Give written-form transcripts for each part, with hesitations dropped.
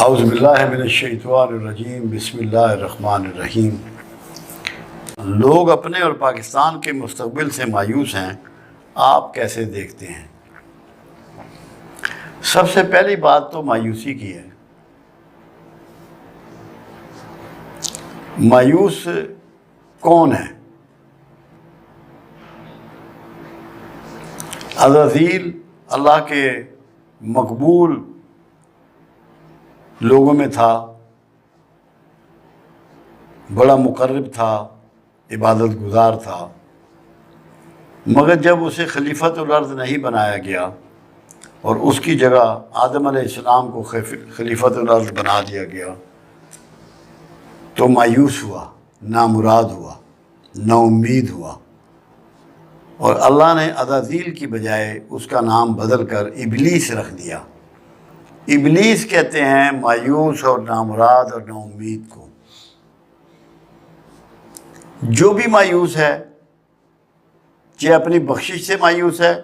اعوذ باللہ من الشیطان الرجیم بسم اللہ الرحمن الرحیم۔ لوگ اپنے اور پاکستان کے مستقبل سے مایوس ہیں، آپ کیسے دیکھتے ہیں؟ سب سے پہلی بات تو مایوسی کی ہے۔ مایوس کون ہے؟ عزازیل اللہ کے مقبول لوگوں میں تھا، بڑا مقرب تھا، عبادت گزار تھا، مگر جب اسے خلیفۃ الارض نہیں بنایا گیا اور اس کی جگہ آدم علیہ السلام کو خلیفۃ الارض بنا دیا گیا تو مایوس ہوا، نامراد ہوا، نا امید ہوا، اور اللہ نے عزازیل کی بجائے اس کا نام بدل کر ابلیس رکھ دیا۔ ابلیس کہتے ہیں مایوس اور نامراد اور نا امید کو۔ جو بھی مایوس ہے، چاہے اپنی بخشش سے مایوس ہے،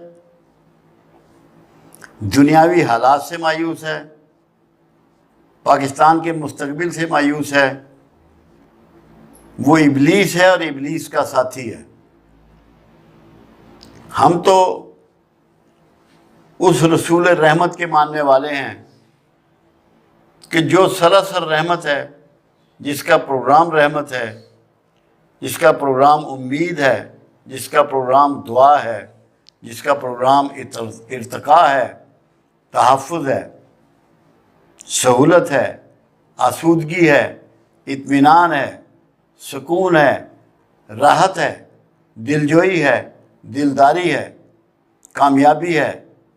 دنیاوی حالات سے مایوس ہے، پاکستان کے مستقبل سے مایوس ہے، وہ ابلیس ہے اور ابلیس کا ساتھی ہے۔ ہم تو اس رسول رحمت کے ماننے والے ہیں کہ جو سراسر رحمت ہے، جس کا پروگرام رحمت ہے، جس کا پروگرام امید ہے، جس کا پروگرام دعا ہے، جس کا پروگرام ارتقاء ہے، تحفظ ہے، سہولت ہے، آسودگی ہے، اطمینان ہے، سکون ہے، راحت ہے، دلجوئی ہے، دلداری ہے، کامیابی ہے،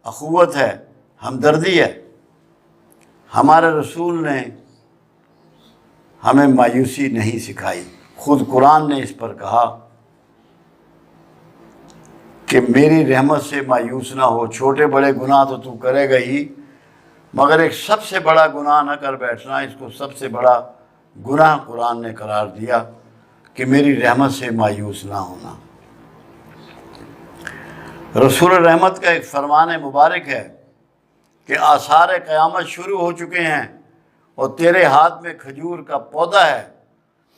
اخوت ہے، ہمدردی ہے۔ ہمارے رسول نے ہمیں مایوسی نہیں سکھائی۔ خود قرآن نے اس پر کہا کہ میری رحمت سے مایوس نہ ہو۔ چھوٹے بڑے گناہ تو تو کرے گا ہی، مگر ایک سب سے بڑا گناہ نہ کر بیٹھنا۔ اس کو سب سے بڑا گناہ قرآن نے قرار دیا کہ میری رحمت سے مایوس نہ ہونا۔ رسول رحمت کا ایک فرمان مبارک ہے کہ آثار قیامت شروع ہو چکے ہیں اور تیرے ہاتھ میں کھجور کا پودا ہے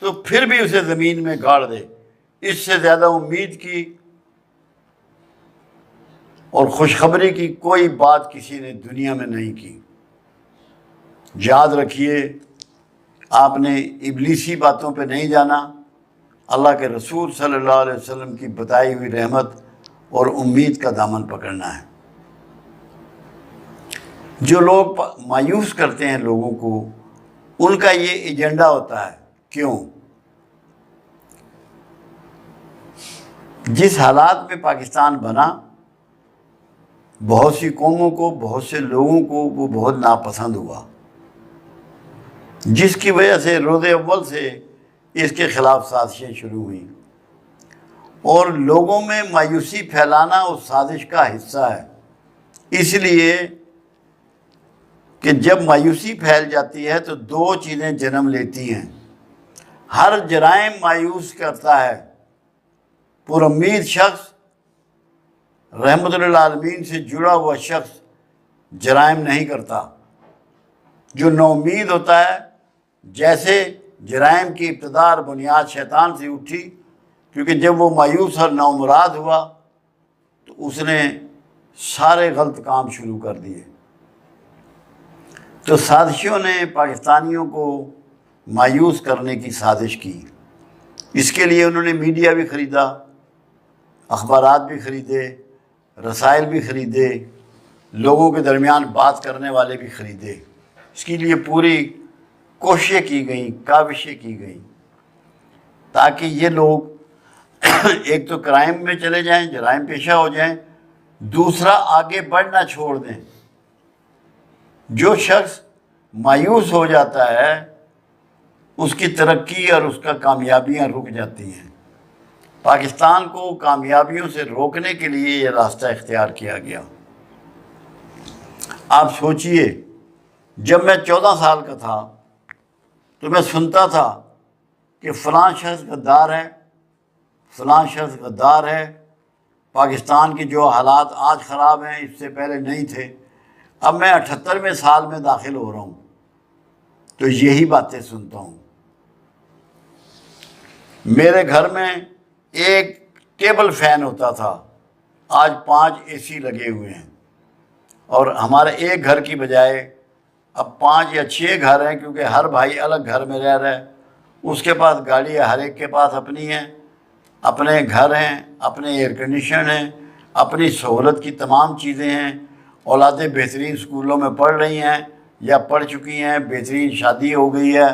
تو پھر بھی اسے زمین میں گاڑ دے۔ اس سے زیادہ امید کی اور خوشخبری کی کوئی بات کسی نے دنیا میں نہیں کی۔ یاد رکھیے، آپ نے ابلیسی باتوں پہ نہیں جانا، اللہ کے رسول صلی اللہ علیہ وسلم کی بتائی ہوئی رحمت اور امید کا دامن پکڑنا ہے۔ جو لوگ مایوس کرتے ہیں لوگوں کو، ان کا یہ ایجنڈا ہوتا ہے۔ کیوں؟ جس حالات میں پاکستان بنا، بہت سی قوموں کو، بہت سے لوگوں کو وہ بہت ناپسند ہوا، جس کی وجہ سے روز اول سے اس کے خلاف سازشیں شروع ہوئیں، اور لوگوں میں مایوسی پھیلانا اس سازش کا حصہ ہے۔ اس لیے کہ جب مایوسی پھیل جاتی ہے تو دو چیزیں جنم لیتی ہیں۔ ہر جرائم مایوس کرتا ہے۔ پر امید شخص، رحمت للعالمین سے جڑا ہوا شخص جرائم نہیں کرتا۔ جو نا امید ہوتا ہے، جیسے جرائم کی ابتدا اور بنیاد شیطان سے اٹھی، کیونکہ جب وہ مایوس اور نامراد ہوا تو اس نے سارے غلط کام شروع کر دیے۔ تو سازشوں نے پاکستانیوں کو مایوس کرنے کی سازش کی۔ اس کے لیے انہوں نے میڈیا بھی خریدا، اخبارات بھی خریدے، رسائل بھی خریدے، لوگوں کے درمیان بات کرنے والے بھی خریدے۔ اس کے لیے پوری کوششیں کی گئیں، کاوشیں کی گئیں، تاکہ یہ لوگ ایک تو کرائم میں چلے جائیں، جرائم پیشہ ہو جائیں، دوسرا آگے بڑھنا چھوڑ دیں۔ جو شخص مایوس ہو جاتا ہے، اس کی ترقی اور اس کا کامیابیاں رک جاتی ہیں۔ پاکستان کو کامیابیوں سے روکنے کے لیے یہ راستہ اختیار کیا گیا۔ آپ سوچئے، جب میں 14 سال کا تھا تو میں سنتا تھا کہ فلاں شخص غدار ہے، فلاں شخص غدار ہے، پاکستان کی جو حالات آج خراب ہیں اس سے پہلے نہیں تھے۔ اب میں 78ویں سال میں داخل ہو رہا ہوں، تو یہی باتیں سنتا ہوں۔ میرے گھر میں ایک ٹیبل فین ہوتا تھا، آج 5 اے سی لگے ہوئے ہیں، اور ہمارے ایک گھر کی بجائے اب 5 یا 6 گھر ہیں، کیونکہ ہر بھائی الگ گھر میں رہ رہا ہے، اس کے پاس گاڑی ہے، ہر ایک کے پاس اپنی ہے، اپنے گھر ہیں، اپنے ایئر کنڈیشن ہیں، اپنی سہولت کی تمام چیزیں ہیں، اولادیں بہترین اسکولوں میں پڑھ رہی ہیں یا پڑھ چکی ہیں، بہترین شادی ہو گئی ہے،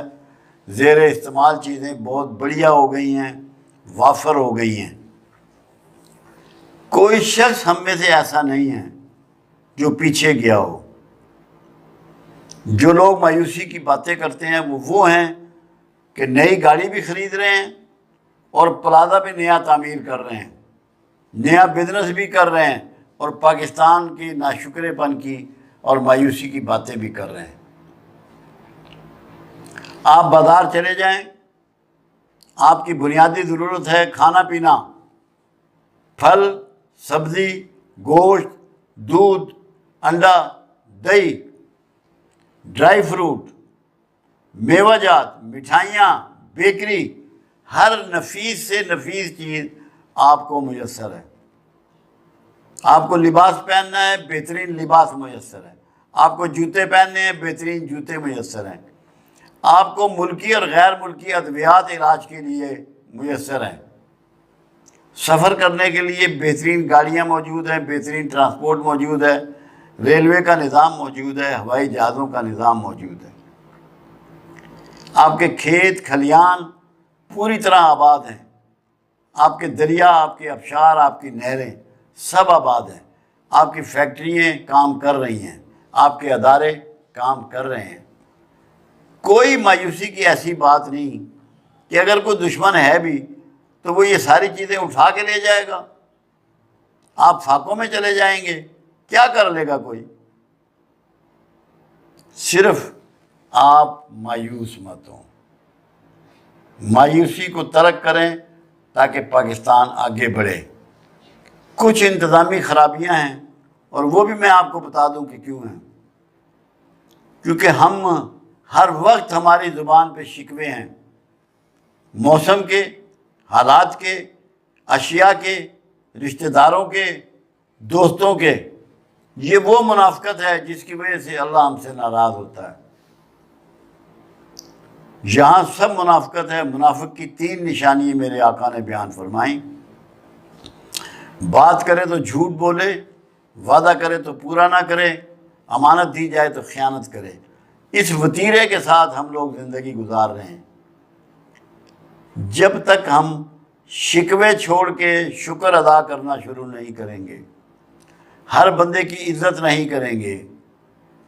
زیر استعمال چیزیں بہت بڑھیا ہو گئی ہیں، وافر ہو گئی ہیں۔ کوئی شخص ہم میں سے ایسا نہیں ہے جو پیچھے گیا ہو۔ جو لوگ مایوسی کی باتیں کرتے ہیں وہ ہیں کہ نئی گاڑی بھی خرید رہے ہیں اور پلازہ بھی نیا تعمیر کر رہے ہیں، نیا بزنس بھی کر رہے ہیں، اور پاکستان کی ناشکرے پن کی اور مایوسی کی باتیں بھی کر رہے ہیں۔ آپ بازار چلے جائیں، آپ کی بنیادی ضرورت ہے کھانا پینا، پھل، سبزی، گوشت، دودھ، انڈا، دہی، ڈرائی فروٹ، میوہ جات، مٹھائیاں، بیکری، ہر نفیس سے نفیس چیز آپ کو میسر ہے۔ آپ کو لباس پہننا ہے، بہترین لباس میسر ہے۔ آپ کو جوتے پہننے ہیں، بہترین جوتے میسر ہیں۔ آپ کو ملکی اور غیر ملکی ادویات علاج کے لیے میسر ہیں۔ سفر کرنے کے لیے بہترین گاڑیاں موجود ہیں، بہترین ٹرانسپورٹ موجود ہے، ریلوے کا نظام موجود ہے، ہوائی جہازوں کا نظام موجود ہے۔ آپ کے کھیت کھلیان پوری طرح آباد ہیں، آپ کے دریا، آپ کے آبشار، آپ کی نہریں سب آباد ہیں، آپ کی فیکٹریاں کام کر رہی ہیں، آپ کے ادارے کام کر رہے ہیں۔ کوئی مایوسی کی ایسی بات نہیں کہ اگر کوئی دشمن ہے بھی تو وہ یہ ساری چیزیں اٹھا کے لے جائے گا، آپ فاقوں میں چلے جائیں گے، کیا کر لے گا کوئی؟ صرف آپ مایوس مت ہوں، مایوسی کو ترک کریں تاکہ پاکستان آگے بڑھے۔ کچھ انتظامی خرابیاں ہیں، اور وہ بھی میں آپ کو بتا دوں کہ کیوں ہیں۔ کیونکہ ہم ہر وقت ہماری زبان پہ شکوے ہیں، موسم کے، حالات کے، اشیاء کے، رشتہ داروں کے، دوستوں کے۔ یہ وہ منافقت ہے جس کی وجہ سے اللہ ہم سے ناراض ہوتا ہے۔ یہاں سب منافقت ہے۔ منافق کی 3 نشانیاں میرے آقا نے بیان فرمائیں۔ بات کرے تو جھوٹ بولے، وعدہ کرے تو پورا نہ کرے، امانت دی جائے تو خیانت کرے۔ اس وتیرے کے ساتھ ہم لوگ زندگی گزار رہے ہیں۔ جب تک ہم شکوے چھوڑ کے شکر ادا کرنا شروع نہیں کریں گے، ہر بندے کی عزت نہیں کریں گے،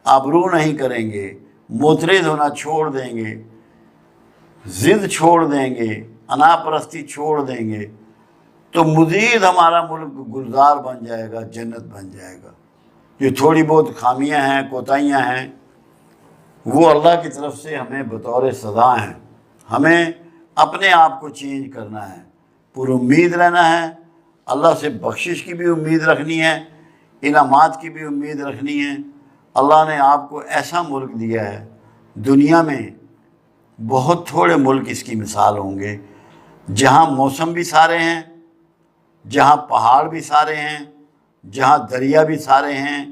آبرو نہیں کریں گے، معترض ہونا چھوڑ دیں گے، ضد چھوڑ دیں گے، انا پرستی چھوڑ دیں گے، تو مزید ہمارا ملک گلزار بن جائے گا، جنت بن جائے گا۔ یہ تھوڑی بہت خامیاں ہیں، کوتاہیاں ہیں، وہ اللہ کی طرف سے ہمیں بطور سزا ہیں۔ ہمیں اپنے آپ کو چینج کرنا ہے، پر امید رہنا ہے، اللہ سے بخشش کی بھی امید رکھنی ہے، انعامات کی بھی امید رکھنی ہے۔ اللہ نے آپ کو ایسا ملک دیا ہے، دنیا میں بہت تھوڑے ملک اس کی مثال ہوں گے، جہاں موسم بھی سارے ہیں، جہاں پہاڑ بھی سارے ہیں، جہاں دریا بھی سارے ہیں،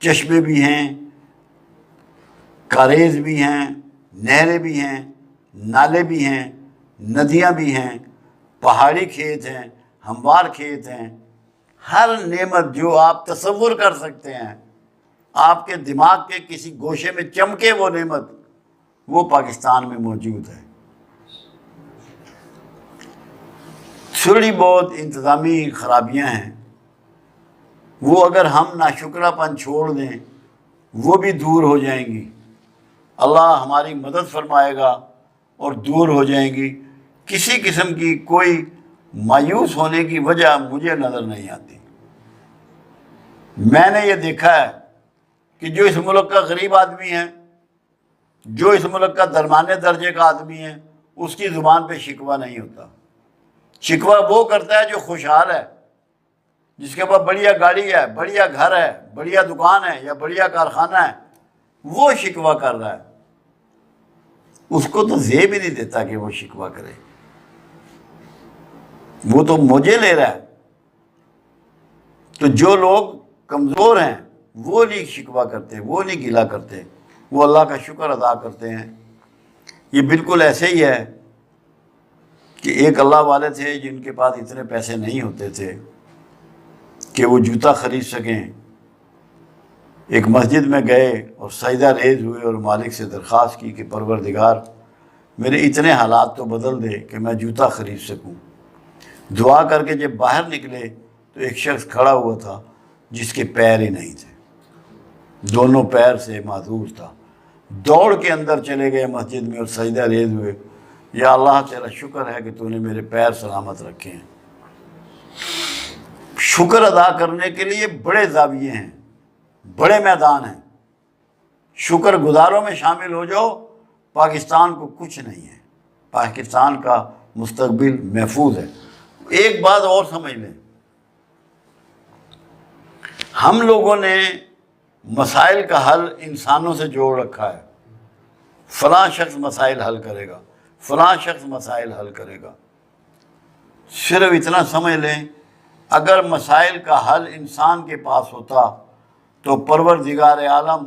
چشمے بھی ہیں، کاریز بھی ہیں، نہریں بھی ہیں، نالے بھی ہیں، ندیاں بھی ہیں، پہاڑی کھیت ہیں، ہموار کھیت ہیں۔ ہر نعمت جو آپ تصور کر سکتے ہیں، آپ کے دماغ کے کسی گوشے میں چمکے وہ نعمت، وہ پاکستان میں موجود ہے۔ تھوڑی بہت انتظامی خرابیاں ہیں، وہ اگر ہم ناشکرہ پن چھوڑ دیں وہ بھی دور ہو جائیں گی۔ اللہ ہماری مدد فرمائے گا اور دور ہو جائیں گی۔ کسی قسم کی کوئی مایوس ہونے کی وجہ مجھے نظر نہیں آتی۔ میں نے یہ دیکھا ہے کہ جو اس ملک کا غریب آدمی ہے، جو اس ملک کا درمیانے درجے کا آدمی ہے، اس کی زبان پہ شکوہ نہیں ہوتا۔ شکوہ وہ کرتا ہے جو خوشحال ہے، جس کے پاس بڑھیا گاڑی ہے، بڑھیا گھر ہے، بڑھیا دکان ہے یا بڑھیا کارخانہ ہے، وہ شکوہ کر رہا ہے۔ اس کو تو زیب ہی نہیں دیتا کہ وہ شکوہ کرے، وہ تو مجھے لے رہا ہے۔ تو جو لوگ کمزور ہیں وہ نہیں شکوہ کرتے، وہ نہیں گلہ کرتے، وہ اللہ کا شکر ادا کرتے ہیں۔ یہ بالکل ایسے ہی ہے کہ ایک اللہ والے تھے جن کے پاس اتنے پیسے نہیں ہوتے تھے کہ وہ جوتا خرید سکیں، ایک مسجد میں گئے اور سجدہ ریز ہوئے اور مالک سے درخواست کی کہ پروردگار میرے اتنے حالات تو بدل دے کہ میں جوتا خرید سکوں۔ دعا کر کے جب باہر نکلے تو ایک شخص کھڑا ہوا تھا جس کے پیر ہی نہیں تھے، دونوں پیر سے معذور تھا۔ دوڑ کے اندر چلے گئے مسجد میں اور سجدہ ریز ہوئے، یا اللہ تیرا شکر ہے کہ تو نے میرے پیر سلامت رکھے ہیں۔ شکر ادا کرنے کے لیے بڑے زاویے ہیں، بڑے میدان ہیں۔ شکر گزاروں میں شامل ہو جاؤ، پاکستان کو کچھ نہیں ہے، پاکستان کا مستقبل محفوظ ہے۔ ایک بات اور سمجھ لیں، ہم لوگوں نے مسائل کا حل انسانوں سے جوڑ رکھا ہے، فلاں شخص مسائل حل کرے گا، فلاں شخص مسائل حل کرے گا۔ صرف اتنا سمجھ لیں، اگر مسائل کا حل انسان کے پاس ہوتا تو پروردگار عالم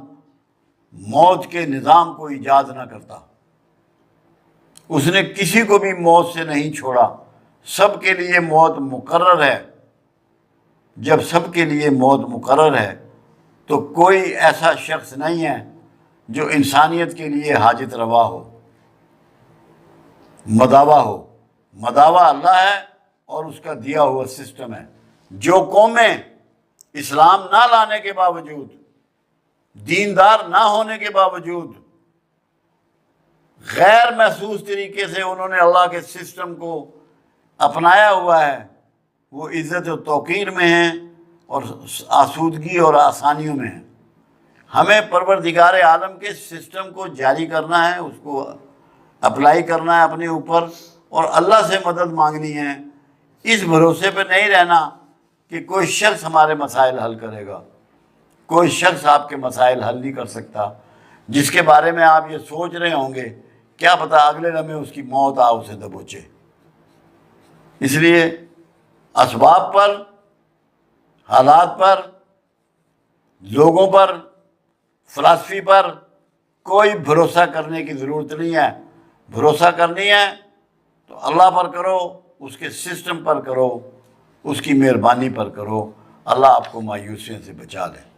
موت کے نظام کو ایجاد نہ کرتا۔ اس نے کسی کو بھی موت سے نہیں چھوڑا، سب کے لیے موت مقرر ہے۔ جب سب کے لیے موت مقرر ہے تو کوئی ایسا شخص نہیں ہے جو انسانیت کے لیے حاجت روا ہو، مداوا ہو۔ مداوا اللہ ہے اور اس کا دیا ہوا سسٹم ہے۔ جو قومیں اسلام نہ لانے کے باوجود، دیندار نہ ہونے کے باوجود، غیر محسوس طریقے سے انہوں نے اللہ کے سسٹم کو اپنایا ہوا ہے، وہ عزت و توقیر میں ہیں اور آسودگی اور آسانیوں میں ہیں۔ ہمیں پروردگار عالم کے سسٹم کو جاری کرنا ہے، اس کو اپلائی کرنا ہے اپنے اوپر، اور اللہ سے مدد مانگنی ہے۔ اس بھروسے پہ نہیں رہنا کہ کوئی شخص ہمارے مسائل حل کرے گا۔ کوئی شخص آپ کے مسائل حل نہیں کر سکتا۔ جس کے بارے میں آپ یہ سوچ رہے ہوں گے، کیا پتہ اگلے لمحے اس کی موت اسے دبوچے۔ اس لیے اسباب پر، حالات پر، لوگوں پر، فلسفی پر کوئی بھروسہ کرنے کی ضرورت نہیں ہے۔ بھروسہ کرنی ہے تو اللہ پر کرو، اس کے سسٹم پر کرو، اس کی مہربانی پر کرو۔ اللہ آپ کو مایوسیوں سے بچا لے۔